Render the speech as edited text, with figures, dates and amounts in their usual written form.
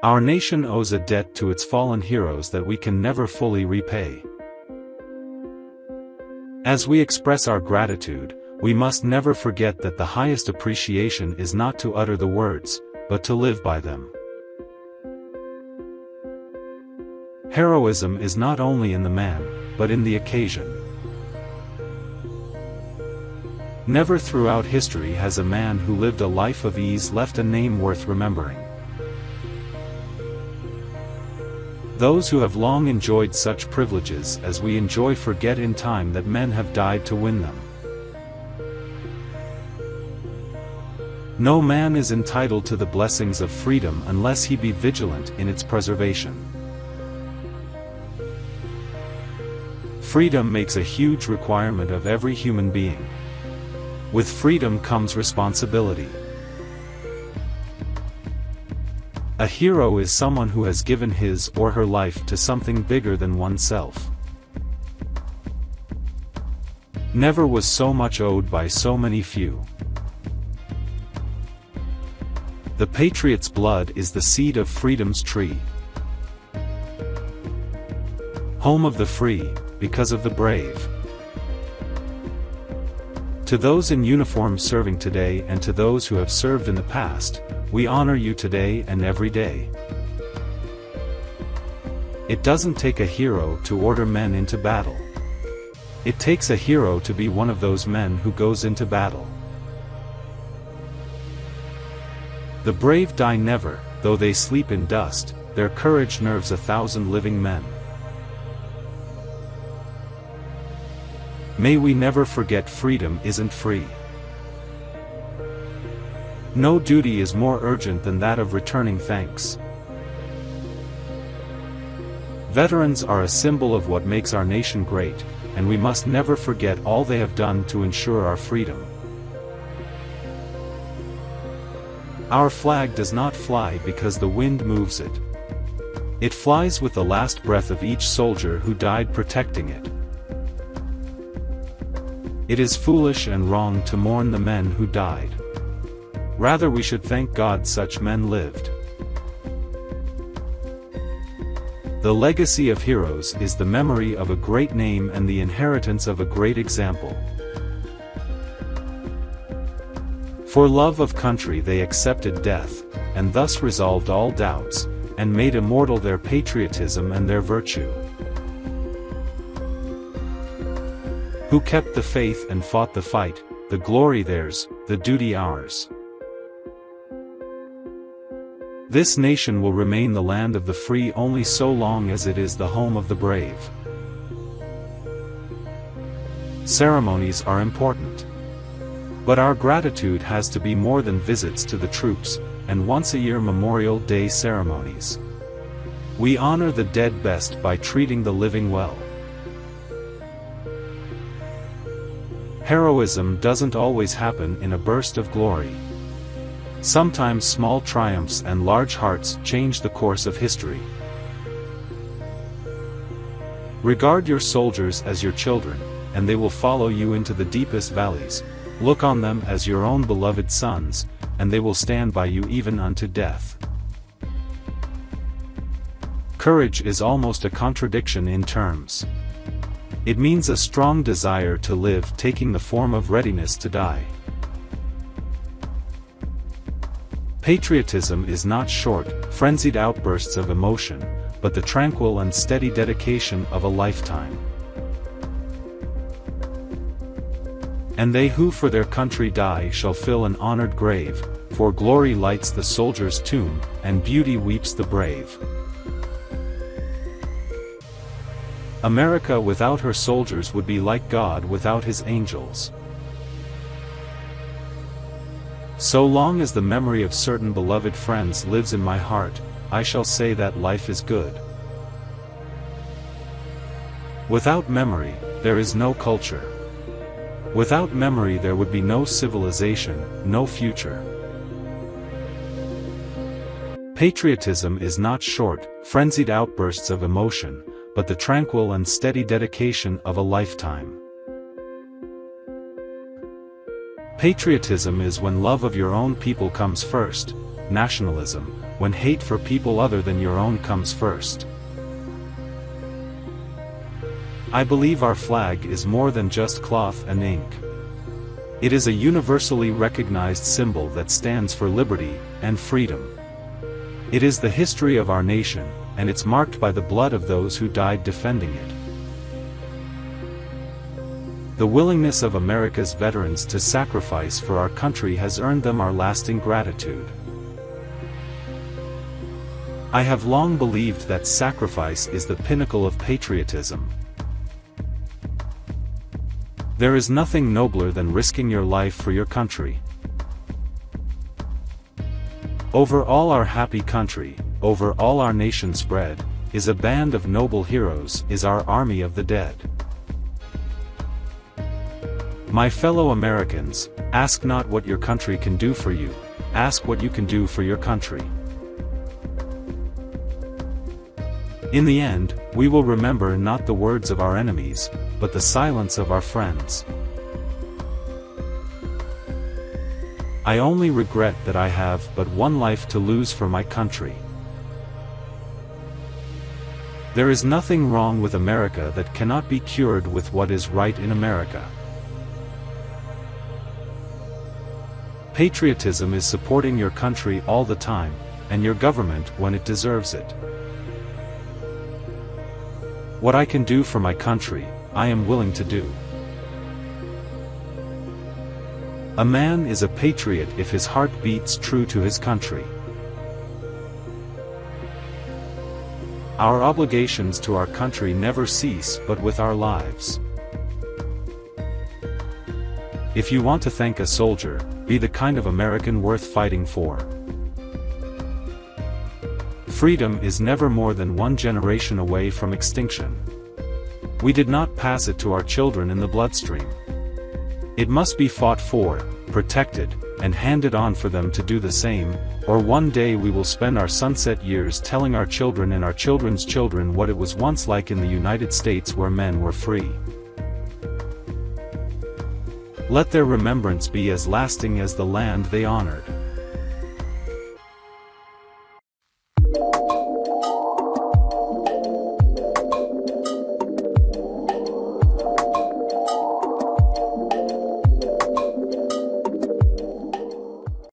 Our nation owes a debt to its fallen heroes that we can never fully repay. As we express our gratitude, we must never forget that the highest appreciation is not to utter the words, but to live by them. Heroism is not only in the man, but in the occasion. Never throughout history has a man who lived a life of ease left a name worth remembering. Those who have long enjoyed such privileges as we enjoy forget in time that men have died to win them. No man is entitled to the blessings of freedom unless he be vigilant in its preservation. Freedom makes a huge requirement of every human being. With freedom comes responsibility. A hero is someone who has given his or her life to something bigger than oneself. Never was so much owed by so many few. The patriot's blood is the seed of freedom's tree. Home of the free, because of the brave. To those in uniform serving today and to those who have served in the past, we honor you today and every day. It doesn't take a hero to order men into battle. It takes a hero to be one of those men who goes into battle. The brave die never, though they sleep in dust, their courage nerves 1,000 living men. May we never forget freedom isn't free. No duty is more urgent than that of returning thanks. Veterans are a symbol of what makes our nation great, and we must never forget all they have done to ensure our freedom. Our flag does not fly because the wind moves it. It flies with the last breath of each soldier who died protecting it. It is foolish and wrong to mourn the men who died. Rather we should thank God such men lived. The legacy of heroes is the memory of a great name and the inheritance of a great example. For love of country they accepted death, and thus resolved all doubts, and made immortal their patriotism and their virtue. Who kept the faith and fought the fight, the glory theirs, the duty ours. This nation will remain the land of the free only so long as it is the home of the brave. Ceremonies are important. But our gratitude has to be more than visits to the troops, and once-a-year Memorial Day ceremonies. We honor the dead best by treating the living well. Heroism doesn't always happen in a burst of glory. Sometimes small triumphs and large hearts change the course of history. Regard your soldiers as your children, and they will follow you into the deepest valleys. Look on them as your own beloved sons, and they will stand by you even unto death. Courage is almost a contradiction in terms. It means a strong desire to live taking the form of readiness to die. Patriotism is not short, frenzied outbursts of emotion, but the tranquil and steady dedication of a lifetime. And they who for their country die shall fill an honored grave, for glory lights the soldier's tomb, and beauty weeps the brave. America without her soldiers would be like God without his angels. So long as the memory of certain beloved friends lives in my heart, I shall say that life is good. Without memory, there is no culture. Without memory there would be no civilization, no future. Patriotism is not short, frenzied outbursts of emotion, but the tranquil and steady dedication of a lifetime. Patriotism is when love of your own people comes first, nationalism, when hate for people other than your own comes first. I believe our flag is more than just cloth and ink. It is a universally recognized symbol that stands for liberty and freedom. It is the history of our nation, and it's marked by the blood of those who died defending it. The willingness of America's veterans to sacrifice for our country has earned them our lasting gratitude. I have long believed that sacrifice is the pinnacle of patriotism. There is nothing nobler than risking your life for your country. Over all our happy country, over all our nation spread, is a band of noble heroes, is our army of the dead. My fellow Americans, ask not what your country can do for you, ask what you can do for your country. In the end, we will remember not the words of our enemies, but the silence of our friends. I only regret that I have but one life to lose for my country. There is nothing wrong with America that cannot be cured with what is right in America. Patriotism is supporting your country all the time, and your government when it deserves it. What I can do for my country, I am willing to do. A man is a patriot if his heart beats true to his country. Our obligations to our country never cease but with our lives. If you want to thank a soldier, be the kind of American worth fighting for. Freedom is never more than one generation away from extinction. We did not pass it to our children in the bloodstream. It must be fought for, protected, and handed on for them to do the same, or one day we will spend our sunset years telling our children and our children's children what it was once like in the United States where men were free. Let their remembrance be as lasting as the land they honored.